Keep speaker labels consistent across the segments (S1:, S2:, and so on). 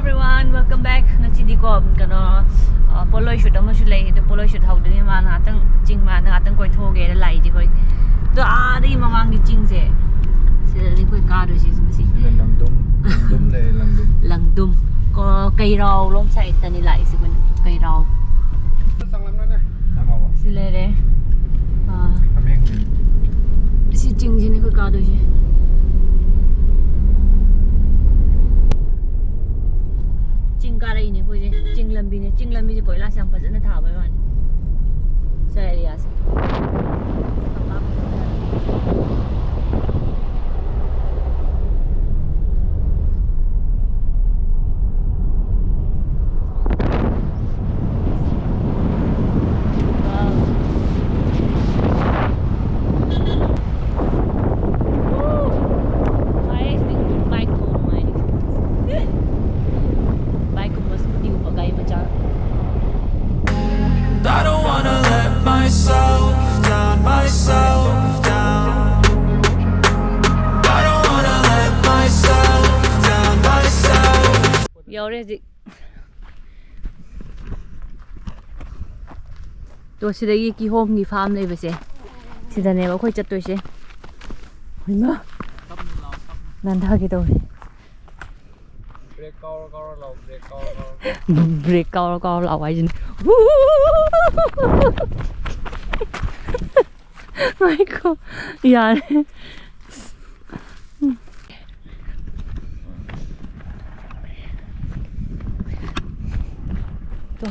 S1: everyone, welcome back. Ngasi ko kano polo shoot ama shoot lai to polo shoot haudu ni ma na tang jing ma na tang koi thoge la lai di koi to a di mamang di jing se di koi ka do si si langdum ko cây rau lom sai tani lai si kun cây rau si le de si jing ni koi ka do si jing ka lai ni koi jing lambi ni koi la sang pa na tha bai wan sai area seตัวสิได้กี่โฮมกี่ฟาร์มเลยไปเสียสิได้เนี่ยว่าค่อยจัดตัวเสียเห็นไหมนั่นท่ากี่ตัวเบรกเกาเราไว้จริงไม่ก็อย่าตัว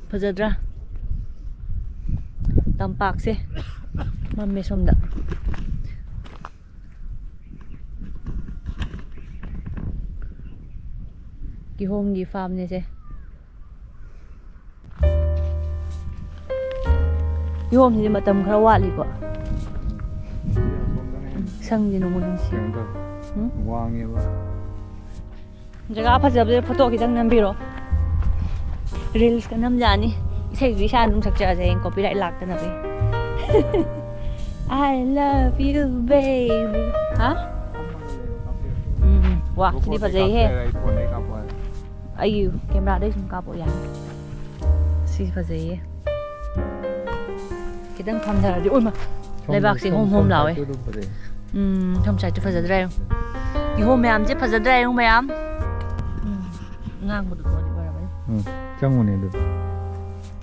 S1: พอจะได้tampak sih mami somda ki home gi farm ne se ki home ni matam khara wali ko sang ji no mun si wang ye ba jaga phajab de photo ki dang nam biro reels ka nam janiใช่วิชานุ่มสักเจอเองก็ไปได้หลักกันนะพี่ I love you baby ฮะว้าที่นี่ภาษาเฮอายุเกมราได้ชมกาโปยังสิภาษาเฮคิดตั้งทำเท่าไหร่โอ้ยมาเลยบักสิโฮมเหล่าเอ้ชมใจจะภาษาได้ยี่โฮมแม่มจะภาษาได้ไหมอ่ะง่างหมดตัวดีกว่าไหม
S2: จังหวะนี้ดู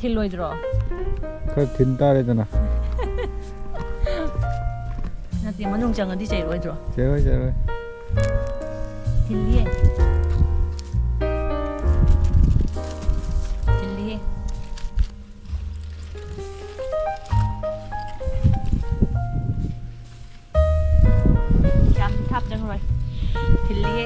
S1: ทิลลอยดรอ
S2: ก็ทินตาเลยจ้ะนะ
S1: น่าตีมันนุ่งจังกันที่ใจลอยดรอ
S2: เจ้า
S1: ทิลลี่จำทับจังเลยทิลลี่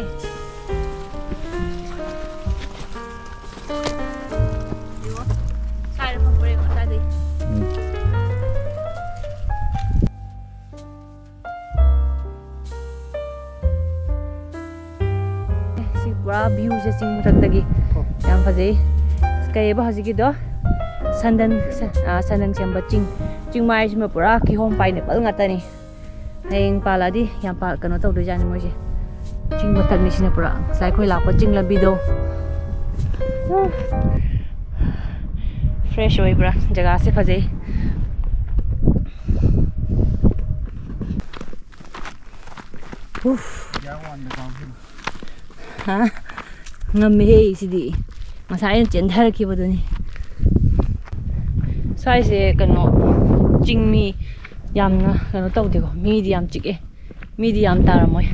S1: view je sing mutak tagi yang fazai kaya ba haji gido sandan chamba ching mai jima pura ki home pai ne pal ngata ni heng pala di yang pa kano tau do jani mo je ching mutak ni sine pura sai khoi la pa ching la bido fresh oi pura jaga se fazai ha ngam he si di masai chen thar ki bodoni sai se kano jingmi yamna kano taw de ko medium chike medium taramoi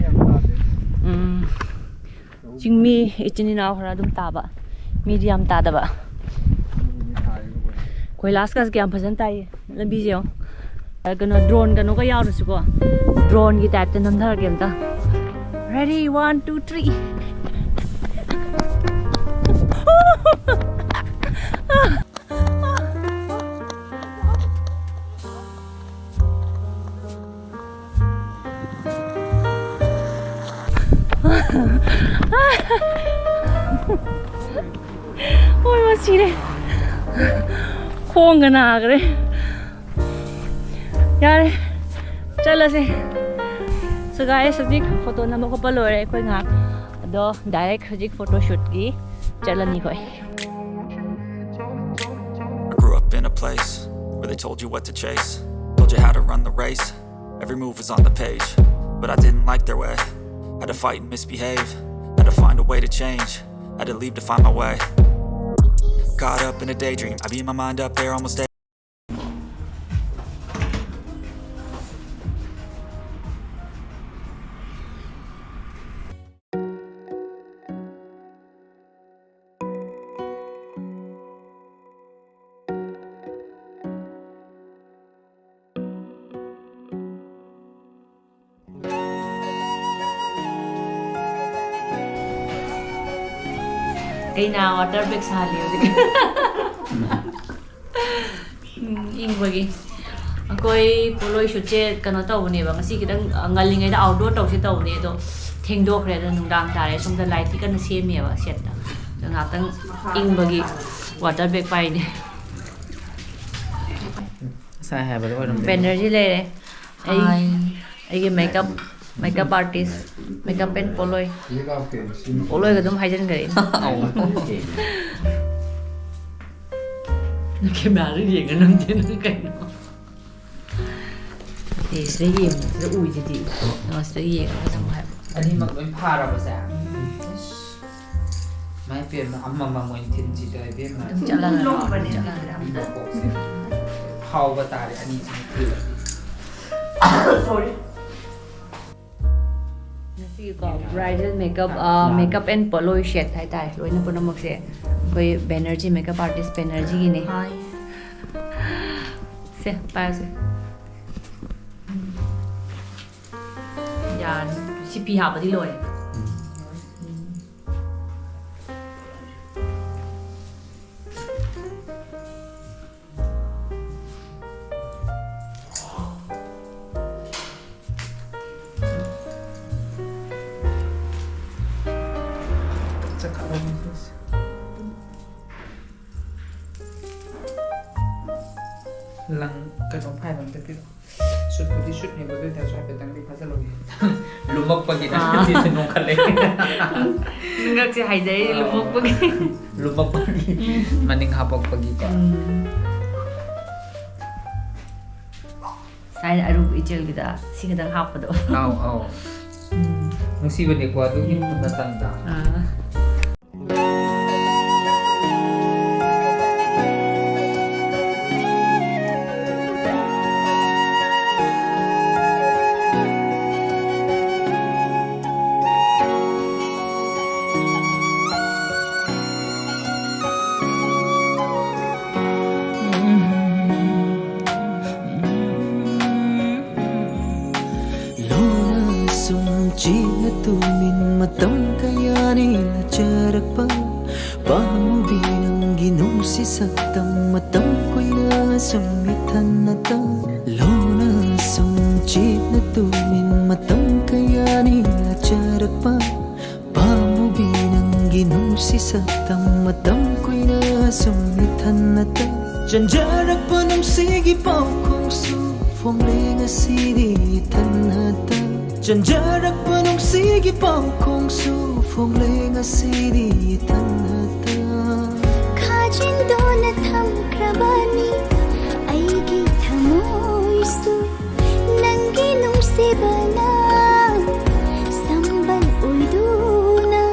S1: jingmi ichini na khara dum ta ba medium ta da ba koi las kas kyam phajan tai lambi je kano drone kano ka yaw su ko drone gi type tan thar kem ta ready 1 2 3โอ้ยมาสิเลยโค้งกันหนักเลยยาเลยจัดเลยสิสกายสักนิดโฟโต้นำมาก็ปล่อยเลยค่อยงัก ꯑꯗꯣ direct ꯍꯧꯖꯤꯛ ꯐꯣꯇꯣꯁꯨꯠꯀꯤ ꯆꯠꯂꯅꯤ ꯈꯣꯏ
S3: I grew up in a place where they told you what to chase, told you how to run the race. Every move was on the page, but I didn't like their way. Had to fight and misbehave, had to find a way to change, had to leave to find my way. Caught up in a daydream, I beat my mind up there almost day.
S1: ꯑꯩꯅ water bag ꯁꯥꯍꯜꯂꯤ ꯍꯧꯖꯤꯛ ꯏꯪꯕꯒꯤ ꯑꯩꯈꯣꯏ ꯄꯣꯂꯣꯏ ꯁꯨꯠꯁꯦ ꯀꯩꯅꯣ ꯇꯧꯕꯅꯦꯕ ꯉꯁꯤ ꯈꯤꯇꯪ ꯉꯜꯂꯤꯉꯩꯗ outdoor ꯇꯧꯁꯦ ꯇꯧꯕꯅꯦ ꯑꯗꯣ ꯊꯦꯡꯗꯣꯛꯈ꯭ꯔꯦ ꯑꯗꯣ ꯅꯨꯡꯗꯥꯡ ꯇꯥꯔꯦ ꯁꯣꯝꯗ ꯂꯥꯏꯠꯇꯤ ꯀꯟꯅ ꯁꯦꯝꯃꯦꯕ ꯁꯦꯠꯇ ꯑꯗꯣ ꯉꯥꯏꯍꯥꯛꯇꯪ ꯏꯪꯕꯒꯤ ꯋꯥꯇꯔ ꯕꯦꯛ ꯄꯥꯏꯅꯦ
S4: ꯉꯁꯥꯏ ꯍꯥꯏꯕꯗꯣ ꯑꯣꯏꯔꯝꯗꯦ
S1: ꯕꯦꯅꯔꯖꯤ ꯂꯩꯔꯦ ꯑꯩꯒꯤ ꯃꯦꯀꯞ ꯑꯥꯔꯇꯤꯁ ꯃꯦꯀꯞ ꯑꯦꯟ ꯄꯣꯂꯣꯏꯒ ꯑꯗꯨꯝ ꯍꯥꯏꯖꯤꯟꯈ꯭ꯔꯦ ꯀꯦꯃꯦꯔꯥꯗ ꯌꯦꯡꯉ ꯅꯝꯗꯦ ꯅꯪ ꯀꯩꯅꯣ ꯁꯤꯗ ꯌꯦꯡꯕꯁꯤꯗ ꯎꯏꯁꯤꯗꯤ ꯁꯤꯗ ꯌꯦꯡꯉꯒ ꯅꯪ ꯍꯥꯏꯕ
S4: ꯑꯅꯤꯃꯛ ꯂꯣꯏ ꯐꯥꯔꯕꯁꯦ ꯃꯥꯏ ꯄꯦꯟꯅ ꯑꯃꯃꯝ ꯑꯣꯏꯅ ꯊꯤꯟꯁꯤꯗ ꯏꯕꯦꯝꯃ
S1: ꯑꯗꯨꯝ ꯆꯠꯂꯒ
S4: ꯐꯥꯎꯕ ꯇꯥꯔꯦ ꯑꯅꯤꯁꯤꯅ ꯊꯤꯜꯂꯗꯤ
S1: ꯉꯁꯤꯒꯤꯀꯣ ꯕ꯭ꯔꯥꯏꯗꯜ ꯃꯦꯀꯞ ꯑꯦꯟ ꯄꯣꯂꯣꯏ ꯁꯦꯠ ꯍꯥꯏꯇꯥꯔꯦ ꯂꯣꯏꯅ ꯄꯨꯝꯅꯃꯛꯁꯦ ꯑꯩꯈꯣꯏ ꯕꯦꯅꯔꯖꯤ ꯃꯦꯀꯞ ꯑꯥꯔꯇꯤꯁ ꯕꯦꯅꯔꯖꯤꯒꯤꯅꯦ ꯁꯦ ꯄꯥꯏꯔꯁꯦ ꯌꯥꯔꯅꯤ ꯁꯤ ꯐꯤ ꯍꯥꯞꯄꯗꯤ ꯂꯣꯏꯔꯦ
S4: ꯂꯪ ꯀꯩꯅꯣ ꯐꯥꯏꯕ ꯑꯝꯇ ꯄꯤꯔꯣ ꯁꯨꯠꯄꯨꯗꯤ ꯁꯨꯠꯅꯦꯕ ꯑꯗꯨ ꯑꯣꯏꯇꯥꯔꯁꯨ ꯍꯥꯏꯐꯦꯠꯇꯪꯗꯤ ꯐꯥꯖꯜꯂꯨꯒꯦ ꯂꯨꯃꯛꯄꯒꯤꯅ ꯁꯤꯁꯦ ꯅꯣꯡꯈꯠꯂꯦ
S1: ꯉꯛꯁꯦ ꯍꯥꯏꯖꯔꯤ ꯂꯨꯃꯛꯄꯒꯤ
S4: ꯂꯨꯃꯛꯄꯒꯤ ꯃꯅꯤꯡ ꯍꯥꯄꯛꯄꯒꯤꯀꯣ
S1: ꯁꯥꯏꯅ ꯑꯔꯨꯕ ꯏꯆꯦꯜꯒꯤꯗ ꯁꯤ ꯈꯤꯇꯪ ꯍꯥꯞꯄꯗꯣ
S4: ꯑꯧ ꯅꯨꯡꯁꯤꯕꯅꯦꯀꯣ ꯑꯗꯨꯒꯤ ꯃꯇꯝꯗ
S5: China tumin matam kayani na charapa Pamubi ng ginusi sa matam ko'y nasamitan na ta Lona sum China tumin matam kayani na charapa Pamubi ng ginusi sa matam ko'y nasamitan na ta Janjarak pa nung sige pa kung su Phong lenga sidi tanata Janjarak pa nung sige pa kung su Phong lenga sidi tanata
S6: Kajin donat ham krabani Aigi thamoy su Nangi nung sibana Sambal uyduna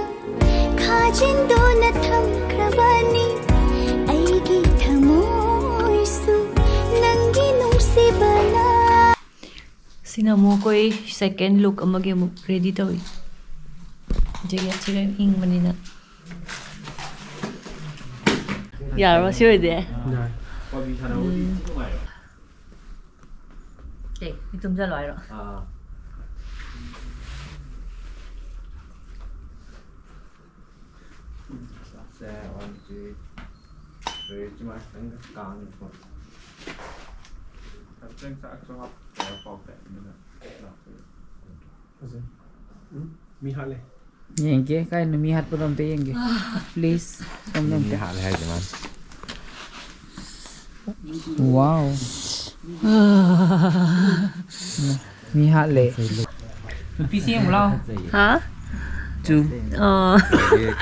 S6: Kajin donat ham krabani Aigi thamoy su Nangi nung sibana
S1: Sina mo ko'y second look amagi mo ready daw eh. Jagat siya yung ing manina. Yara siya ide. Okay, itum sa loy ro.
S4: Yenge kay mi hat pa te yenge please tom nom te
S2: hat hay man
S4: wow mi hat le pi xiang lo
S1: Hả?
S4: chu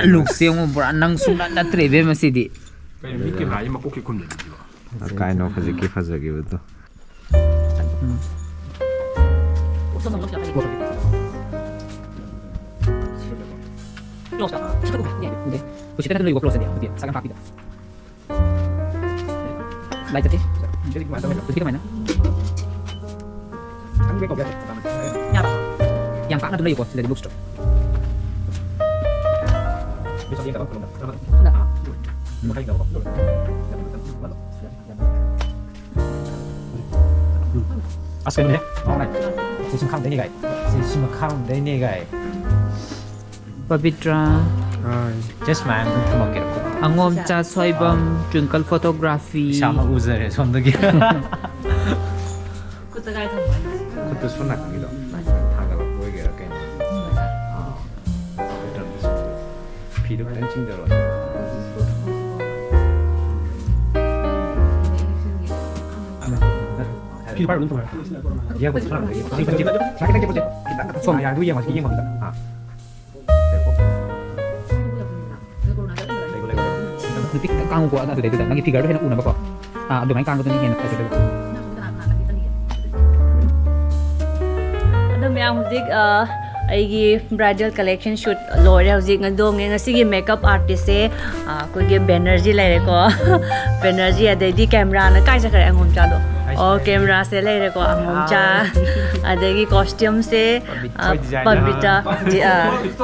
S4: luk siang mo bra nang sung na trebe ma sidi
S7: 미 게임 라인 막 꼭히 굽는 거.
S2: 아까 너 가지기 파자기부터.
S4: 근데 혹시 때는 이거 플러스냐? 어디? 사간 바뀌다. 라이트 티? 어떻게 많나? 한국에 거기야. yang pak na dulu yuk dari bookstore. Bisa dia enggak apa-apa. Enggak. Makanya enggak apa-apa. Asal ni, alright. Sisi khang deni gai. Sisi khang deni gai. Pavitra.
S2: Just man 먹기로.
S4: Angom cha soibam twinkle photography.
S2: 샤마 우즈레 손득이.
S1: 그때가 더 많이.
S2: 그것도 손나기도. 다가 보이게 이렇게. 비록 댄칭대로.
S7: 비발 운동 해.
S2: 이해하고 있어. 지금 자기 보지. 좀 야, 누구 이해 거기다. 아.
S4: Nanti kang gua ada itu nanti tiga itu enak apa? Ah, domain kang itu nih enak itu.
S1: Ada yang musik aigi bridal collection shoot lore hojik ngadong ngasi makeup artist se koi ge Banerjee lai ko Banerjee adedi camera na kai sakare angom cha do o camera se lai ko angom cha adegi costume se Pavitra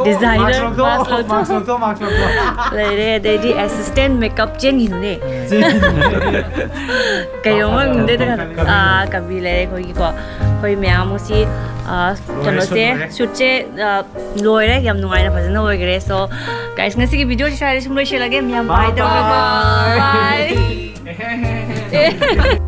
S1: designer lai re adedi assistant makeup chen hinu ne kayo mang de kabi lai ko koi myam si chalo se shoot che loire yam nungai na phajana hoigre so guys ngasi ki video share sum loi share lage myam bye bye